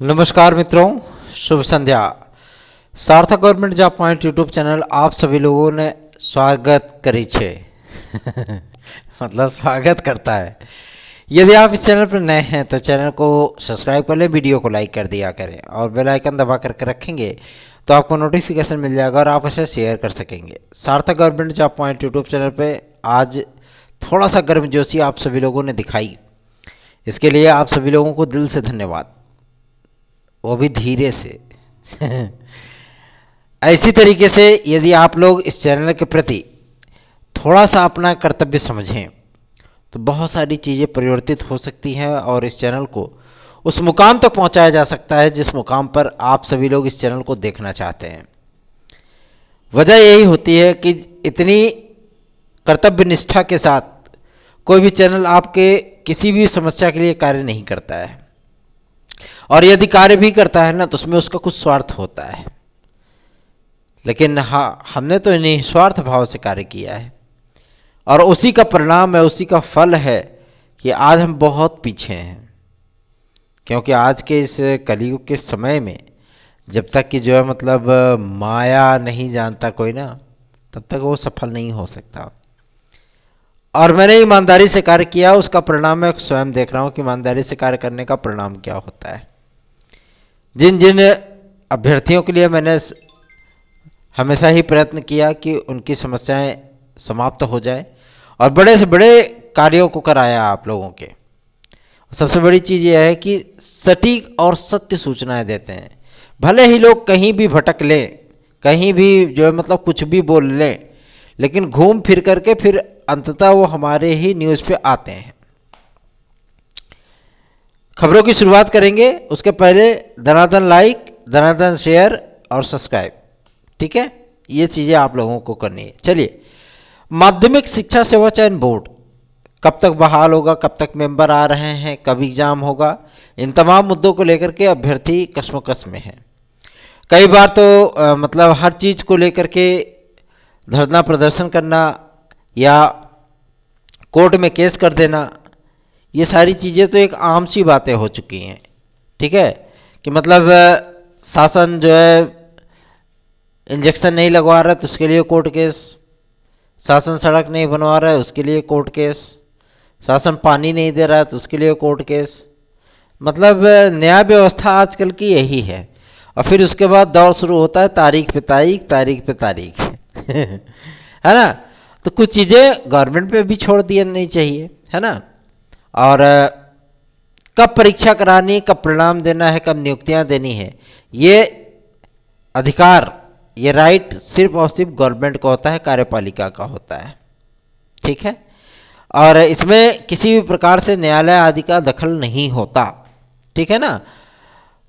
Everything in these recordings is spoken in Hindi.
नमस्कार मित्रों, शुभ संध्या। सार्थक government job point YouTube channel आप सभी लोगों ने स्वागत करी छे मतलब स्वागत करता है। यदि आप इस चैनल पर नए हैं तो चैनल को सब्सक्राइब कर लें, वीडियो को लाइक कर दिया करें और बेल आइकन दबा करके रखेंगे तो आपको नोटिफिकेशन मिल जाएगा और आप इसे शेयर कर सकेंगे। सार्थक government job point YouTube channel पर आज थोड़ा सा गर्मजोशी आप सभी लोगों ने दिखाई, इसके लिए आप सभी लोगों को दिल से धन्यवाद, वो भी धीरे से ऐसी तरीके से यदि आप लोग इस चैनल के प्रति थोड़ा सा अपना कर्तव्य समझें तो बहुत सारी चीज़ें परिवर्तित हो सकती हैं और इस चैनल को उस मुकाम तक पहुंचाया जा सकता है जिस मुकाम पर आप सभी लोग इस चैनल को देखना चाहते हैं। वजह यही होती है कि इतनी कर्तव्य निष्ठा के साथ कोई भी चैनल आपके किसी भी समस्या के लिए कार्य नहीं करता है, और यदि कार्य भी करता है ना तो उसमें उसका कुछ स्वार्थ होता है। लेकिन हाँ, हमने तो निस्वार्थ भाव से कार्य किया है और उसी का परिणाम है, उसी का फल है कि आज हम बहुत पीछे हैं। क्योंकि आज के इस कलयुग के समय में जब तक कि जो है मतलब माया नहीं जानता कोई ना, तब तक वो सफल नहीं हो सकता। और मैंने ईमानदारी से कार्य किया, उसका परिणाम मैं स्वयं देख रहा हूँ कि ईमानदारी से कार्य करने का परिणाम क्या होता है। जिन जिन अभ्यर्थियों के लिए मैंने हमेशा ही प्रयत्न किया कि उनकी समस्याएं समाप्त हो जाए और बड़े से बड़े कार्यों को कराया आप लोगों के। सबसे बड़ी चीज़ यह है कि सटीक और सत्य सूचनाएं देते हैं। भले ही लोग कहीं भी भटक लें, कहीं भी जो है मतलब कुछ भी बोल लें, लेकिन घूम फिर करके फिर अंततः वो हमारे ही न्यूज़ पे आते हैं। खबरों की शुरुआत करेंगे, उसके पहले धनाधन लाइक, धनाधन शेयर और सब्सक्राइब, ठीक है, ये चीज़ें आप लोगों को करनी है। चलिए, माध्यमिक शिक्षा सेवा चयन बोर्ड कब तक बहाल होगा, कब तक मेंबर आ रहे हैं, कब एग्जाम होगा, इन तमाम मुद्दों को लेकर के अभ्यर्थी कश्मकश में है। कई बार तो मतलब हर चीज़ को लेकर के धरना प्रदर्शन करना या कोर्ट में केस कर देना, ये सारी चीज़ें तो एक आम सी बातें हो चुकी हैं। ठीक है, कि मतलब शासन जो है इंजेक्शन नहीं लगवा रहा है तो उसके लिए कोर्ट केस, शासन सड़क नहीं बनवा रहा है उसके लिए कोर्ट केस, शासन पानी नहीं दे रहा है तो उसके लिए कोर्ट केस। मतलब न्याय व्यवस्था आजकल की यही है। और फिर उसके बाद दौर शुरू होता है तारीख पे तारीख, तारीख पे तारीख है ना। तो कुछ चीज़ें गवर्नमेंट पे भी छोड़ देनी चाहिए, है ना। और कब परीक्षा करानी, कब परिणाम देना है, कब नियुक्तियां देनी है, ये अधिकार, ये राइट सिर्फ और सिर्फ गवर्नमेंट का होता है, कार्यपालिका का होता है। ठीक है, और इसमें किसी भी प्रकार से न्यायालय आदि का दखल नहीं होता। ठीक है ना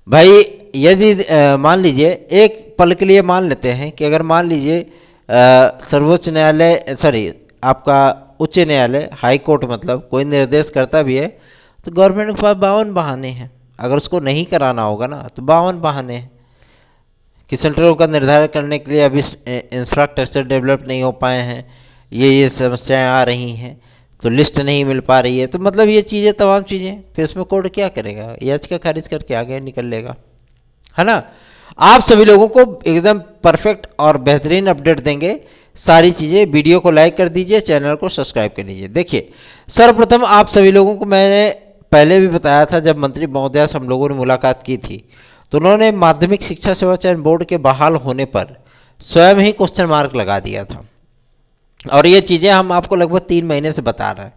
भाई। यदि मान लीजिए, एक पल के लिए मान लेते हैं कि अगर मान लीजिए सर्वोच्च न्यायालय, सॉरी आपका उच्च न्यायालय, हाई कोर्ट मतलब कोई निर्देश करता भी है तो गवर्नमेंट के पास 52 बहाने हैं। अगर उसको नहीं कराना होगा ना तो 52 बहाने हैं कि सेंट्रल का निर्धारण करने के लिए अभी इंफ्रास्ट्रक्चर डेवलप नहीं हो पाए हैं, ये समस्याएं आ रही हैं, तो लिस्ट नहीं मिल पा रही है, तो मतलब ये चीज़ें, तमाम चीज़ें, फिर इसमें कोर्ट क्या करेगा, याचिका खारिज करके आगे निकल लेगा, है ना। आप सभी लोगों को एकदम परफेक्ट और बेहतरीन अपडेट देंगे सारी चीज़ें। वीडियो को लाइक कर दीजिए, चैनल को सब्सक्राइब कर लीजिए। देखिए, सर्वप्रथम आप सभी लोगों को मैंने पहले भी बताया था, जब मंत्री महोदया से हम लोगों ने मुलाकात की थी तो उन्होंने माध्यमिक शिक्षा सेवा चयन बोर्ड के बहाल होने पर स्वयं ही क्वेश्चन मार्क लगा दिया था। और ये चीज़ें हम आपको लगभग 3 महीने से बता रहे हैं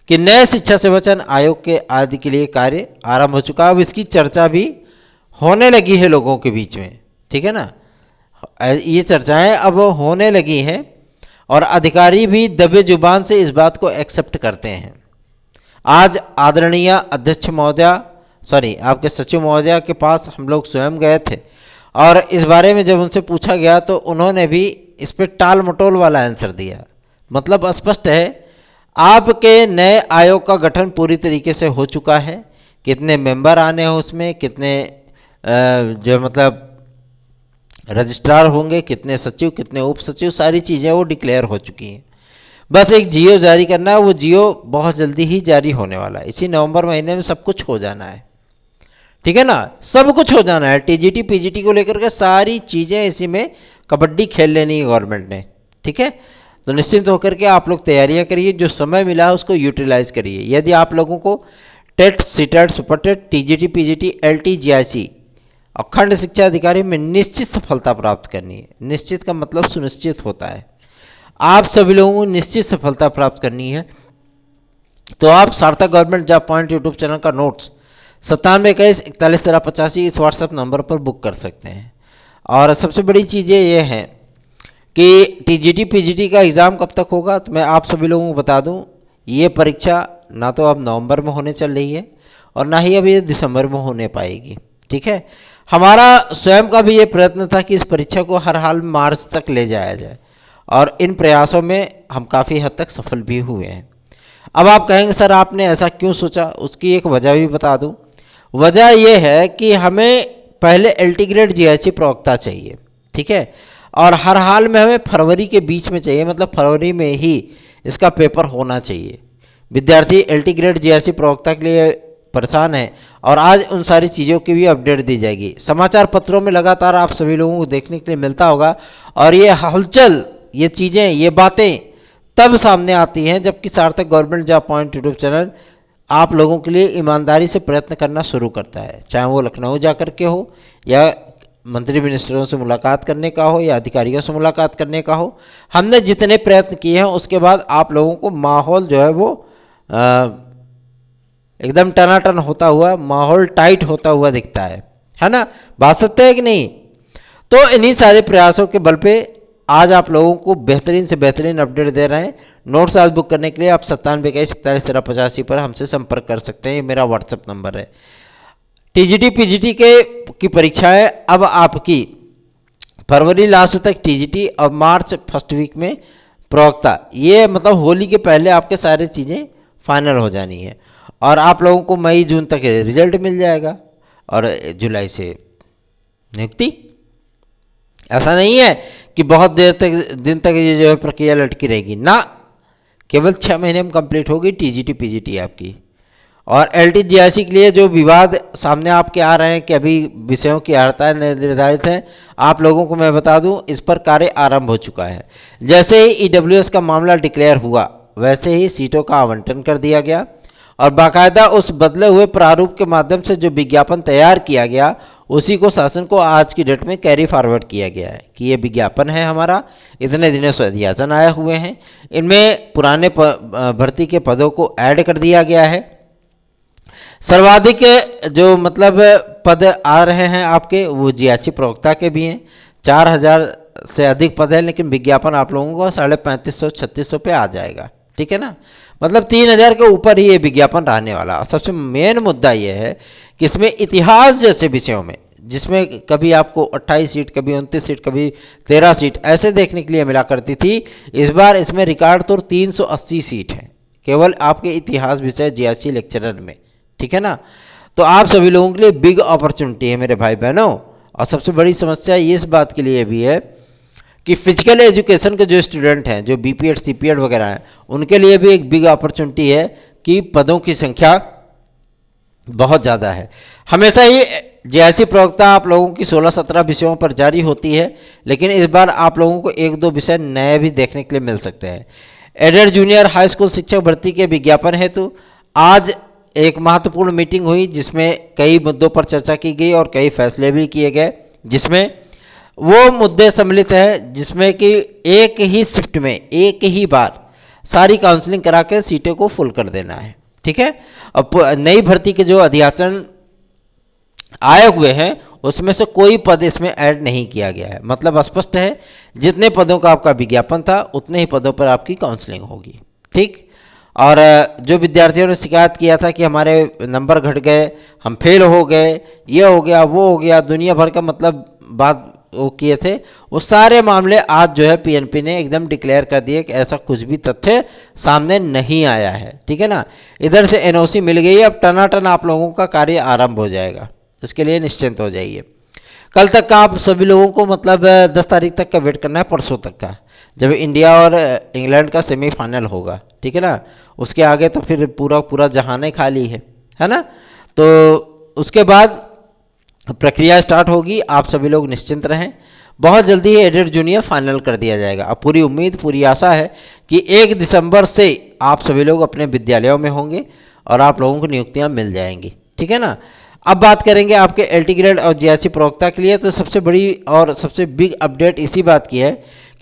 कि नए शिक्षा सेवा चयन आयोग के आदि के लिए कार्य आरंभ हो चुका है। अब इसकी चर्चा भी होने लगी है लोगों के बीच में, ठीक है ना। ये चर्चाएं अब होने लगी हैं और अधिकारी भी दबे जुबान से इस बात को एक्सेप्ट करते हैं। आज आदरणीय अध्यक्ष महोदया, सॉरी आपके सचिव महोदया के पास हम लोग स्वयं गए थे और इस बारे में जब उनसे पूछा गया तो उन्होंने भी इस पर टाल मटोल वाला आंसर दिया। मतलब स्पष्ट है, आपके नए आयोग का गठन पूरी तरीके से हो चुका है। कितने मेंबर आने हैं उसमें, कितने जो मतलब रजिस्ट्रार होंगे, कितने सचिव, कितने उप सचिव, सारी चीज़ें वो डिक्लेयर हो चुकी हैं। बस एक जियो जारी करना है, वो जियो बहुत जल्दी ही जारी होने वाला है, इसी नवंबर महीने में सब कुछ हो जाना है। ठीक है ना, सब कुछ हो जाना है। टीजीटी पीजीटी को लेकर के सारी चीज़ें इसी में कबड्डी खेल लेनी है गवर्नमेंट ने, ठीक है। तो निश्चिंत होकर के आप लोग तैयारियां करिए, जो समय मिला है उसको यूटिलाइज करिए। यदि आप लोगों को TET, CTET, super TET, TGT PGT, LT, GIC और खंड शिक्षा अधिकारी में निश्चित सफलता प्राप्त करनी है, निश्चित का मतलब सुनिश्चित होता है, आप सभी लोगों को निश्चित सफलता प्राप्त करनी है, तो आप सार्थक government job point YouTube channel का नोट्स 9721411385 इस व्हाट्सएप नंबर पर बुक कर सकते हैं। और सबसे बड़ी चीज़ें ये हैं कि टीजीटी पीजीटी का एग्ज़ाम कब तक होगा, तो मैं आप सभी लोगों को बता दूं, ये परीक्षा ना तो अब नवंबर में होने चल रही है और ना ही अब ये दिसंबर में होने पाएगी, ठीक है। हमारा स्वयं का भी ये प्रयत्न था कि इस परीक्षा को हर हाल में मार्च तक ले जाया जाए और इन प्रयासों में हम काफ़ी हद तक सफल भी हुए हैं। अब आप कहेंगे सर आपने ऐसा क्यों सोचा, उसकी एक वजह भी बता दूं। वजह यह है कि हमें पहले एलटी ग्रेड जीआईसी प्रवक्ता चाहिए, ठीक है, और हर हाल में हमें फरवरी के बीच में चाहिए, मतलब फरवरी में ही इसका पेपर होना चाहिए। विद्यार्थी एलटी ग्रेड जीआईसी प्रवक्ता के लिए परेशान है और आज उन सारी चीज़ों की भी अपडेट दी जाएगी। समाचार पत्रों में लगातार आप सभी लोगों को देखने के लिए मिलता होगा और ये हलचल, ये चीज़ें, ये बातें तब सामने आती हैं जबकि सार्थक government job point YouTube channel आप लोगों के लिए ईमानदारी से प्रयत्न करना शुरू करता है, चाहे वो लखनऊ जा कर के हो या मंत्री मिनिस्टरों से मुलाकात करने का हो या अधिकारियों से मुलाकात करने का हो। हमने जितने प्रयत्न किए हैं उसके बाद आप लोगों को माहौल जो है वो एकदम टनाटन होता हुआ, माहौल टाइट होता हुआ दिखता है ना, बात सत्य है कि नहीं। तो इन्हीं सारे प्रयासों के बल पे आज आप लोगों को बेहतरीन से बेहतरीन अपडेट दे रहे हैं। नोट्स आज बुक करने के लिए आप 9721411385 पर हमसे संपर्क कर सकते हैं, ये मेरा व्हाट्सएप नंबर है। टीजीटी पीजीटी की परीक्षाएं अब आपकी फरवरी लास्ट तक टीजीटी और मार्च फर्स्ट वीक में प्रवक्ता, ये मतलब होली के पहले आपके सारी चीज़ें फाइनल हो जानी है और आप लोगों को मई जून तक रिजल्ट मिल जाएगा और जुलाई से नियुक्ति। ऐसा नहीं है कि बहुत दिन तक ये जो है प्रक्रिया लटकी रहेगी ना, केवल 6 महीने में कंप्लीट होगी टीजीटी पीजीटी आपकी। और एलटी जीआईसी के लिए जो विवाद सामने आपके आ रहे हैं कि अभी विषयों की अर्हताएं निर्धारित हैं, आप लोगों को मैं बता दूं इस पर कार्य आरंभ हो चुका है। जैसे ही ईडब्ल्यूएस का मामला डिक्लेयर हुआ वैसे ही सीटों का आवंटन कर दिया गया और बाकायदा उस बदले हुए प्रारूप के माध्यम से जो विज्ञापन तैयार किया गया उसी को शासन को आज की डेट में कैरी फॉरवर्ड किया गया है कि ये विज्ञापन है हमारा, इतने दिनों से अध्यासन आए हुए हैं, इनमें पुराने भर्ती के पदों को ऐड कर दिया गया है। सर्वाधिक जो मतलब पद आ रहे हैं आपके वो जीआईसी प्रवक्ता के भी हैं, 4000 से अधिक पद है, लेकिन विज्ञापन आप लोगों को 3550-3600 पे आ जाएगा, ठीक है ना, मतलब 3000 के ऊपर ही ये विज्ञापन रहने वाला। सबसे मेन मुद्दा ये है कि इसमें इतिहास जैसे विषयों में, जिसमें कभी आपको 28 सीट, कभी 29 सीट, कभी 13 सीट ऐसे देखने के लिए मिला करती थी, इस बार इसमें रिकॉर्ड तौर 380 सीट है केवल आपके इतिहास विषय जीआईसी लेक्चरर में, ठीक है ना। तो आप सभी लोगों के लिए बिग अपॉर्चुनिटी है मेरे भाई बहनों। और सबसे बड़ी समस्या ये इस बात के लिए भी है कि फिजिकल एजुकेशन के जो स्टूडेंट हैं, जो बीपीएड सीपीएड वगैरह हैं, उनके लिए भी एक बिग अपॉर्चुनिटी है कि पदों की संख्या बहुत ज़्यादा है। हमेशा ही जीआईसी प्रवक्ता आप लोगों की 16-17 विषयों पर जारी होती है, लेकिन इस बार आप लोगों को 1-2 विषय नए भी देखने के लिए मिल सकते हैं। एडेड जूनियर हाई स्कूल शिक्षक भर्ती के विज्ञापन हेतु आज एक महत्वपूर्ण मीटिंग हुई जिसमें कई मुद्दों पर चर्चा की गई और कई फैसले भी किए गए, जिसमें वो मुद्दे सम्मिलित हैं जिसमें कि एक ही शिफ्ट में एक ही बार सारी काउंसलिंग करा के सीटों को फुल कर देना है, ठीक है। अब नई भर्ती के जो अध्याचन आए हुए हैं उसमें से कोई पद इसमें ऐड नहीं किया गया है, मतलब स्पष्ट है जितने पदों का आपका विज्ञापन था उतने ही पदों पर आपकी काउंसलिंग होगी, ठीक। और जो विद्यार्थियों ने शिकायत किया था कि हमारे नंबर घट गए, हम फेल हो गए, ये हो गया वो हो गया, दुनिया भर का मतलब बात वो किए थे, वो सारे मामले आज जो है पीएनपी ने एकदम डिक्लेयर कर दिए कि ऐसा कुछ भी तथ्य सामने नहीं आया है, ठीक है ना। इधर से एनओसी मिल गई है, अब टनाटन आप लोगों का कार्य आरंभ हो जाएगा, इसके लिए निश्चिंत हो जाइए। कल तक का आप सभी लोगों को मतलब 10 तारीख तक का वेट करना है, परसों तक का, जब इंडिया और इंग्लैंड का सेमीफाइनल होगा, ठीक है ना। उसके आगे तो फिर पूरा जहान खाली है ना। तो उसके बाद प्रक्रिया स्टार्ट होगी, आप सभी लोग निश्चिंत रहें। बहुत जल्दी ही एडेड जूनियर फाइनल कर दिया जाएगा। अब पूरी उम्मीद, पूरी आशा है कि 1 दिसंबर से आप सभी लोग अपने विद्यालयों में होंगे और आप लोगों को नियुक्तियां मिल जाएंगी, ठीक है ना। अब बात करेंगे आपके एलटी ग्रेड और जीआईसी प्रवक्ता के लिए। तो सबसे बड़ी और सबसे बिग अपडेट इसी बात की है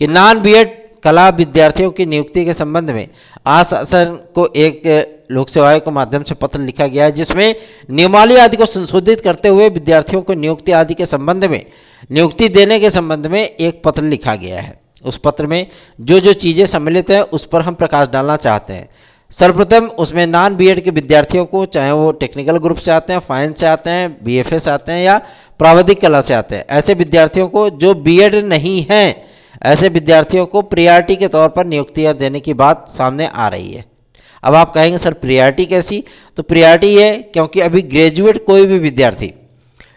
कि नॉन बीएड कला विद्यार्थियों की नियुक्ति के संबंध में आज शासन को एक लोक सेवा आयोग के माध्यम से पत्र लिखा गया है, जिसमें नियमावली आदि को संशोधित करते हुए विद्यार्थियों को नियुक्ति आदि के संबंध में, नियुक्ति देने के संबंध में एक पत्र लिखा गया है। उस पत्र में जो जो चीज़ें सम्मिलित हैं उस पर हम प्रकाश डालना चाहते हैं। सर्वप्रथम उसमें नॉन बीएड के विद्यार्थियों को, चाहे वो टेक्निकल ग्रुप से आते हैं, फाइंस से आते हैं, बीएफए से आते हैं या प्राविधिक कला से आते हैं, ऐसे विद्यार्थियों को जो बीएड नहीं हैं, ऐसे विद्यार्थियों को प्रियॉरिटी के तौर पर नियुक्तियां देने की बात सामने आ रही है। अब आप कहेंगे सर प्रियॉरिटी कैसी? तो प्रियॉरिटी है क्योंकि अभी ग्रेजुएट कोई भी विद्यार्थी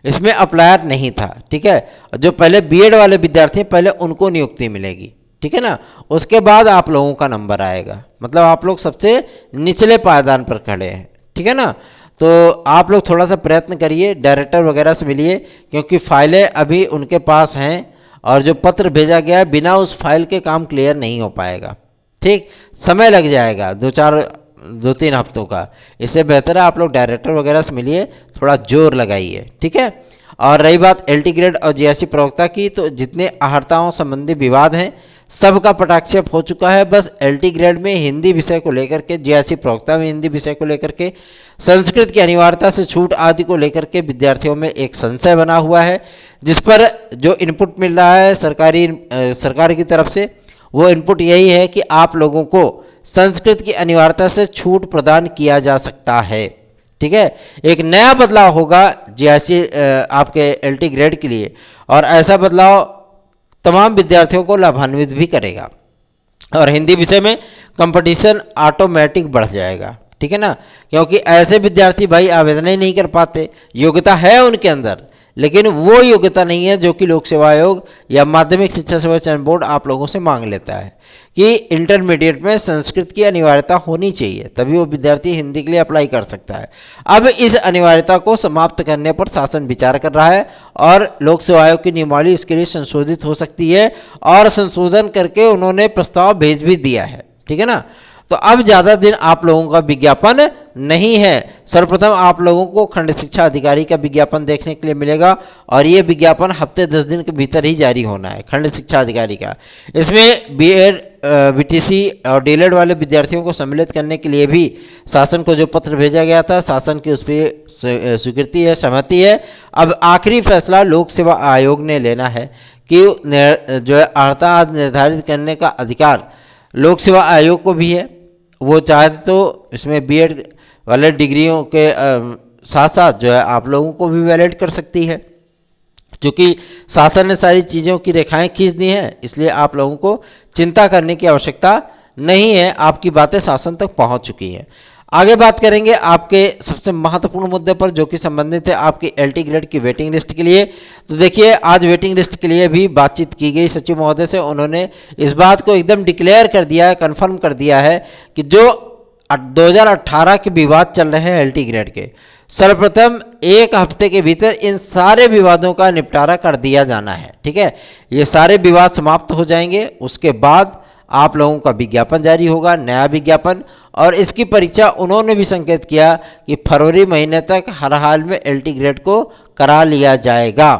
इसमें अप्लायर नहीं था, ठीक है। जो पहले बीएड वाले विद्यार्थी हैं पहले उनको नियुक्ति मिलेगी, ठीक है ना। उसके बाद आप लोगों का नंबर आएगा, मतलब आप लोग सबसे निचले पायदान पर खड़े हैं, ठीक है ना। तो आप लोग थोड़ा सा प्रयत्न करिए, डायरेक्टर वगैरह से मिलिए, क्योंकि फाइलें अभी उनके पास हैं और जो पत्र भेजा गया है बिना उस फाइल के काम क्लियर नहीं हो पाएगा, ठीक। समय लग जाएगा 2-3 हफ्तों का। इससे बेहतर है आप लोग डायरेक्टर वगैरह से मिलिए, थोड़ा जोर लगाइए, ठीक है। और रही बात एलटी ग्रेड और जीआईसी प्रवक्ता की, तो जितने अहर्ताओं संबंधी विवाद हैं सबका पटाक्षेप हो चुका है। बस एलटी ग्रेड में हिंदी विषय को लेकर के, जीआईसी प्रवक्ता में हिंदी विषय को लेकर के, संस्कृत की अनिवार्यता से छूट आदि को लेकर के विद्यार्थियों में एक संशय बना हुआ है, जिस पर जो इनपुट मिल रहा है सरकार की तरफ से, वो इनपुट यही है कि आप लोगों को संस्कृत की अनिवार्यता से छूट प्रदान किया जा सकता है, ठीक है। एक नया बदलाव होगा जीआईसी आपके एलटी ग्रेड के लिए, और ऐसा बदलाव तमाम विद्यार्थियों को लाभान्वित भी करेगा और हिंदी विषय में कंपटीशन ऑटोमेटिक बढ़ जाएगा, ठीक है ना। क्योंकि ऐसे विद्यार्थी भाई आवेदन ही नहीं कर पाते, योग्यता है उनके अंदर लेकिन वो योग्यता नहीं है जो कि लोक सेवा आयोग या माध्यमिक शिक्षा सेवा चयन बोर्ड आप लोगों से मांग लेता है कि इंटरमीडिएट में संस्कृत की अनिवार्यता होनी चाहिए, तभी वो विद्यार्थी हिंदी के लिए अप्लाई कर सकता है। अब इस अनिवार्यता को समाप्त करने पर शासन विचार कर रहा है और लोक सेवा आयोग की नियमावली इसके लिए संशोधित हो सकती है और संशोधन करके उन्होंने प्रस्ताव भेज भी दिया है, ठीक है ना। तो अब ज़्यादा दिन आप लोगों का विज्ञापन नहीं है। सर्वप्रथम आप लोगों को खंड शिक्षा अधिकारी का विज्ञापन देखने के लिए मिलेगा और ये विज्ञापन हफ्ते 10 दिन के भीतर ही जारी होना है, खंड शिक्षा अधिकारी का। इसमें बीएड, बीटीसी और डीएलएड वाले विद्यार्थियों को सम्मिलित करने के लिए भी शासन को जो पत्र भेजा गया था, शासन की उस पर स्वीकृति है, सहमति है। अब आखिरी फैसला लोक सेवा आयोग ने लेना है कि जो है अर्हता निर्धारित करने का अधिकार लोक सेवा आयोग को भी है। वो चाहे तो इसमें बीएड वाले डिग्रियों के साथ साथ जो है आप लोगों को भी वैलिड कर सकती है। क्योंकि शासन ने सारी चीज़ों की रेखाएं खींच दी हैं, इसलिए आप लोगों को चिंता करने की आवश्यकता नहीं है, आपकी बातें शासन तक पहुंच चुकी हैं। आगे बात करेंगे आपके सबसे महत्वपूर्ण मुद्दे पर जो कि संबंधित है आपकी एलटी ग्रेड की वेटिंग लिस्ट के लिए। तो देखिए आज वेटिंग लिस्ट के लिए भी बातचीत की गई सचिव महोदय से। उन्होंने इस बात को एकदम डिक्लेयर कर दिया है, कन्फर्म कर दिया है कि जो 2018 के विवाद चल रहे हैं एलटी ग्रेड के, सर्वप्रथम 1 हफ्ते के भीतर इन सारे विवादों का निपटारा कर दिया जाना है, ठीक है। ये सारे विवाद समाप्त हो जाएंगे, उसके बाद आप लोगों का विज्ञापन जारी होगा, नया विज्ञापन। और इसकी परीक्षा उन्होंने भी संकेत किया कि फरवरी महीने तक हर हाल में एलटी ग्रेड को करा लिया जाएगा,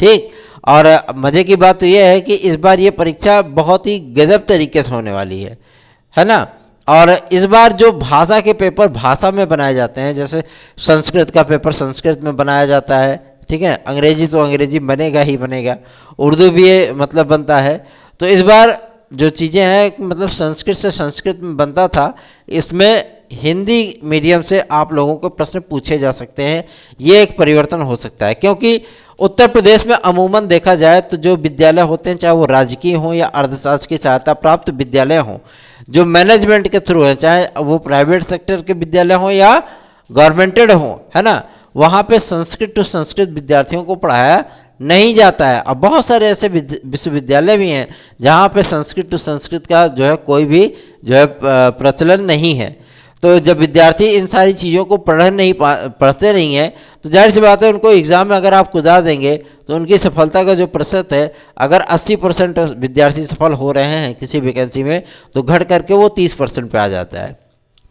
ठीक। और मज़े की बात तो यह है कि इस बार ये परीक्षा बहुत ही गजब तरीके से होने वाली है ना। और इस बार जो भाषा के पेपर भाषा में बनाए जाते हैं, जैसे संस्कृत का पेपर संस्कृत में बनाया जाता है, ठीक है, अंग्रेजी तो अंग्रेजी बनेगा ही बनेगा, उर्दू भी मतलब बनता है। तो इस बार जो चीज़ें हैं मतलब संस्कृत से संस्कृत में बनता था, इसमें हिंदी मीडियम से आप लोगों को प्रश्न पूछे जा सकते हैं। ये एक परिवर्तन हो सकता है क्योंकि उत्तर प्रदेश में अमूमन देखा जाए तो जो विद्यालय होते हैं, चाहे वो राजकीय हों या अर्थशास्त्र की सहायता प्राप्त विद्यालय हों, जो मैनेजमेंट के थ्रू हैं, चाहे वो प्राइवेट सेक्टर के विद्यालय हों या गवर्नमेंटेड हों, है ना, वहाँ पे संस्कृत टू संस्कृत विद्यार्थियों को पढ़ाया नहीं जाता है। अब बहुत सारे ऐसे विश्वविद्यालय भी हैं जहाँ पे संस्कृत टू संस्कृत का जो है कोई भी जो है प्रचलन नहीं है। तो जब विद्यार्थी इन सारी चीज़ों को पढ़ते नहीं हैं, तो जाहिर सी बात है उनको एग्ज़ाम में अगर आप कुदा देंगे तो उनकी सफलता का जो प्रतिशत है, अगर 80% विद्यार्थी सफल हो रहे हैं किसी वैकेंसी में, तो घट करके वो 30% पे आ जाता है।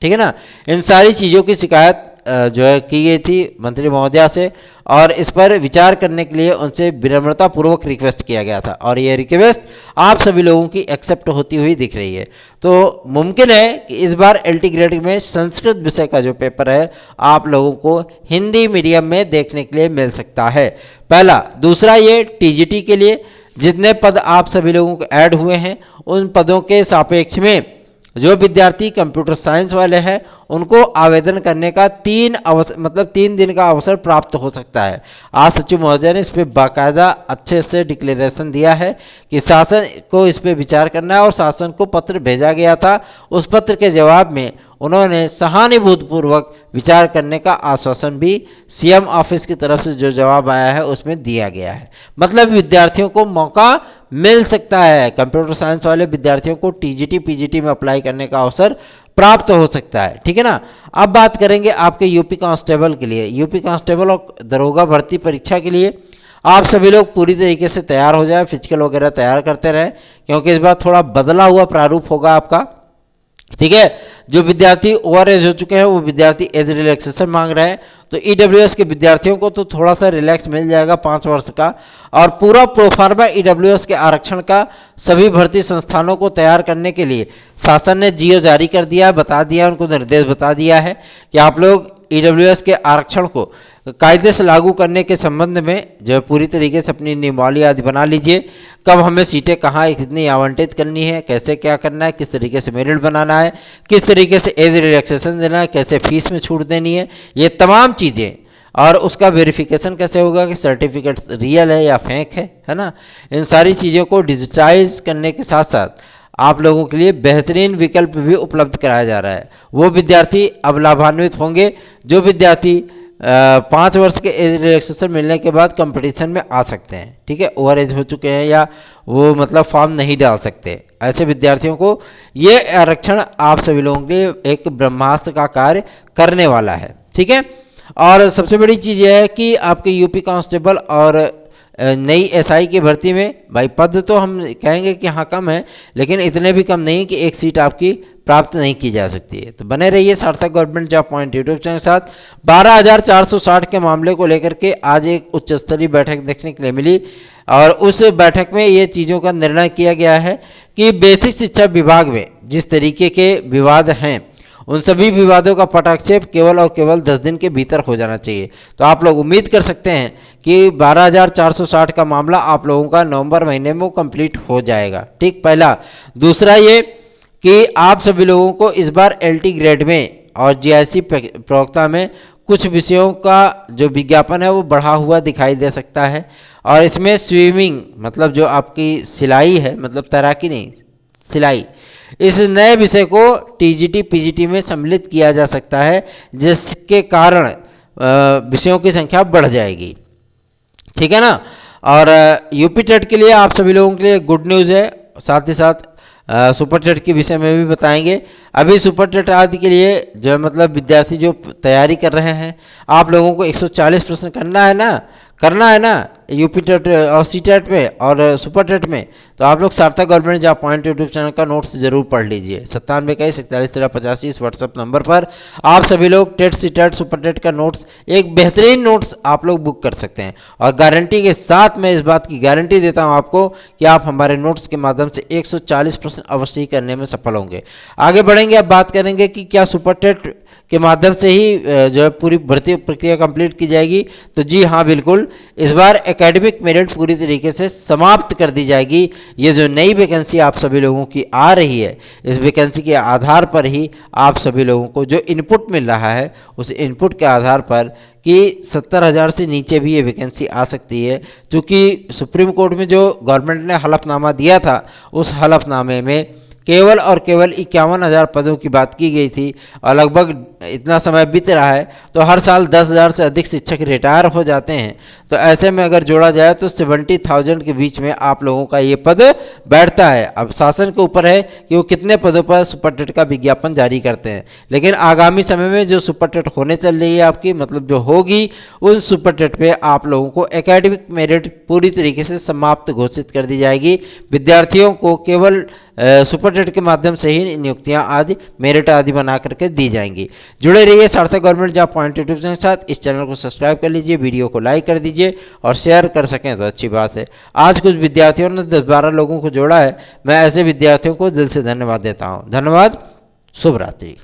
ठीक है ना। इन सारी चीज़ों की शिकायत जो है की गई थी मंत्री महोदया से, और इस पर विचार करने के लिए उनसे विनम्रतापूर्वक रिक्वेस्ट किया गया था, और ये रिक्वेस्ट आप सभी लोगों की एक्सेप्ट होती हुई दिख रही है। तो मुमकिन है कि इस बार एलटी ग्रेड में संस्कृत विषय का जो पेपर है आप लोगों को हिंदी मीडियम में देखने के लिए मिल सकता है, पहला। दूसरा, ये टीजीटी के लिए जितने पद आप सभी लोगों को ऐड हुए हैं, उन पदों के सापेक्ष में जो विद्यार्थी कंप्यूटर साइंस वाले हैं उनको आवेदन करने का 3 दिन का अवसर प्राप्त हो सकता है। आज सचिव महोदय ने इस पर बाकायदा अच्छे से डिक्लेरेशन दिया है कि शासन को इस पर विचार करना है, और शासन को पत्र भेजा गया था। उस पत्र के जवाब में उन्होंने सहानुभूतिपूर्वक विचार करने का आश्वासन भी सीएम ऑफिस की तरफ से जो जवाब आया है उसमें दिया गया है। मतलब विद्यार्थियों को मौका मिल सकता है, कंप्यूटर साइंस वाले विद्यार्थियों को टीजीटी पीजीटी में अप्लाई करने का अवसर प्राप्त हो सकता है। ठीक है ना। अब बात करेंगे आपके यूपी कांस्टेबल के लिए। यूपी कांस्टेबल और दरोगा भर्ती परीक्षा के लिए आप सभी लोग पूरी तरीके से तैयार हो जाए, फिजिकल वगैरह तैयार करते रहें, क्योंकि इस बार थोड़ा बदला हुआ प्रारूप होगा आपका। ठीक है। जो विद्यार्थी ओवर एज हो चुके हैं वो विद्यार्थी एज रिलैक्सेशन मांग रहे हैं, तो ईडब्ल्यूएस के विद्यार्थियों को तो थोड़ा सा रिलैक्स मिल जाएगा 5 वर्ष का, और पूरा प्रोफार्मा ईडब्ल्यूएस के आरक्षण का सभी भर्ती संस्थानों को तैयार करने के लिए शासन ने जीओ जारी कर दिया, बता दिया, उनको निर्देश बता दिया है कि आप लोग ईडब्ल्यूएस के आरक्षण को कायदे से लागू करने के संबंध में जो है पूरी तरीके से अपनी नियमावली आदि बना लीजिए। कब हमें सीटें कहाँ कितनी आवंटित करनी है, कैसे क्या करना है, किस तरीके से मेरिट बनाना है, किस तरीके से एज रिलैक्सेशन देना है, कैसे फीस में छूट देनी है, ये तमाम चीज़ें, और उसका वेरिफिकेशन कैसे होगा कि सर्टिफिकेट रियल है या फेक है ना। इन सारी चीज़ों को डिजिटाइज करने के साथ साथ आप लोगों के लिए बेहतरीन विकल्प भी उपलब्ध कराया जा रहा है। वो विद्यार्थी अब लाभान्वित होंगे जो विद्यार्थी 5 वर्ष के एज रिलैक्सेशन मिलने के बाद कंपटीशन में आ सकते हैं। ठीक है। ओवर एज हो चुके हैं या वो मतलब फॉर्म नहीं डाल सकते, ऐसे विद्यार्थियों को ये आरक्षण आप सभी लोगों के लिए एक ब्रह्मास्त्र का कार्य करने वाला है। ठीक है। और सबसे बड़ी चीज़ यह है कि आपके यूपी कांस्टेबल और नई एसआई की भर्ती में भाई पद तो हम कहेंगे कि हाँ कम है, लेकिन इतने भी कम नहीं कि एक सीट आपकी प्राप्त नहीं की जा सकती है। तो बने रहिए सार्थक government job point YouTube channel के साथ। 12,460 के मामले को लेकर के आज एक उच्च स्तरीय बैठक देखने के लिए मिली, और उस बैठक में ये चीज़ों का निर्णय किया गया है कि बेसिक शिक्षा विभाग में जिस तरीके के विवाद हैं उन सभी विवादों का पटाक्षेप केवल और केवल 10 दिन के भीतर हो जाना चाहिए। तो आप लोग उम्मीद कर सकते हैं कि 12,460 का मामला आप लोगों का नवंबर महीने में कंप्लीट हो जाएगा। ठीक, पहला। दूसरा ये कि आप सभी लोगों को इस बार एलटी ग्रेड में और जीआईसी प्रवक्ता में कुछ विषयों का जो विज्ञापन है वो बढ़ा हुआ दिखाई दे सकता है, और इसमें स्विमिंग मतलब जो आपकी सिलाई है, मतलब तैराकी नहीं सिलाई, इस नए विषय को टीजीटी पीजीटी में सम्मिलित किया जा सकता है, जिसके कारण विषयों की संख्या बढ़ जाएगी। ठीक है ना। और यूपी टेट के लिए आप सभी लोगों के लिए गुड न्यूज़ है, साथ ही साथ सुपर टेट के विषय में भी बताएंगे। अभी सुपर टेट आदि के लिए जो है मतलब विद्यार्थी जो तैयारी कर रहे हैं, आप लोगों को 140 प्रश्न करना है ना यूपी टेट और सी टेट में और सुपर टेट में। तो आप लोग सार्थक government job point YouTube channel का नोट्स जरूर पढ़ लीजिए। 9721411385 इस व्हाट्सअप नंबर पर आप सभी लोग TET CTET super TET का नोट्स, एक बेहतरीन नोट्स आप लोग बुक कर सकते हैं, और गारंटी के साथ मैं इस बात की गारंटी देता हूं आपको कि आप हमारे नोट्स के माध्यम से 140 प्रश्न अवश्य ही करने में सफल होंगे। आगे बढ़ेंगे, अब बात करेंगे कि क्या सुपर टेट के माध्यम से ही जो है पूरी भर्ती प्रक्रिया कंप्लीट की जाएगी। तो जी हाँ, बिल्कुल, इस बार एकेडमिक मेरिट पूरी तरीके से समाप्त कर दी जाएगी। ये जो नई वैकेंसी आप सभी लोगों की आ रही है, इस वैकेंसी के आधार पर ही आप सभी लोगों को जो इनपुट मिल रहा है, उस इनपुट के आधार पर कि 70,000 से नीचे भी ये वैकेंसी आ सकती है। क्योंकि सुप्रीम कोर्ट में जो गवर्नमेंट ने हलफनामा दिया था, उस हलफनामे में केवल और केवल 51,000 पदों की बात की गई थी और लगभग इतना समय बीत रहा है, तो हर साल 10,000 से अधिक शिक्षक रिटायर हो जाते हैं। तो ऐसे में अगर जोड़ा जाए तो 70,000 के बीच में आप लोगों का ये पद बैठता है। अब शासन के ऊपर है कि वो कितने पदों पर सुपर टेट का विज्ञापन जारी करते हैं, लेकिन आगामी समय में जो सुपर टेट होने चल रही है आपकी, मतलब जो होगी, उन सुपर टेट पे आप लोगों को एकेडमिक मेरिट पूरी तरीके से समाप्त घोषित कर दी जाएगी। विद्यार्थियों को केवल सुपर टेट के माध्यम से ही नियुक्तियां आदि मेरिट आदि बना करके दी जाएंगी। जुड़े रहिए सार्थक गवर्नमेंट जॉब पॉइंट यूट्यूब के साथ। इस चैनल को सब्सक्राइब कर लीजिए, वीडियो को लाइक कर दीजिए और शेयर कर सकें तो अच्छी बात है। आज कुछ विद्यार्थियों ने 10-12 लोगों को जोड़ा है, मैं ऐसे विद्यार्थियों को दिल से धन्यवाद देता हूँ। धन्यवाद, शुभ रात्रि।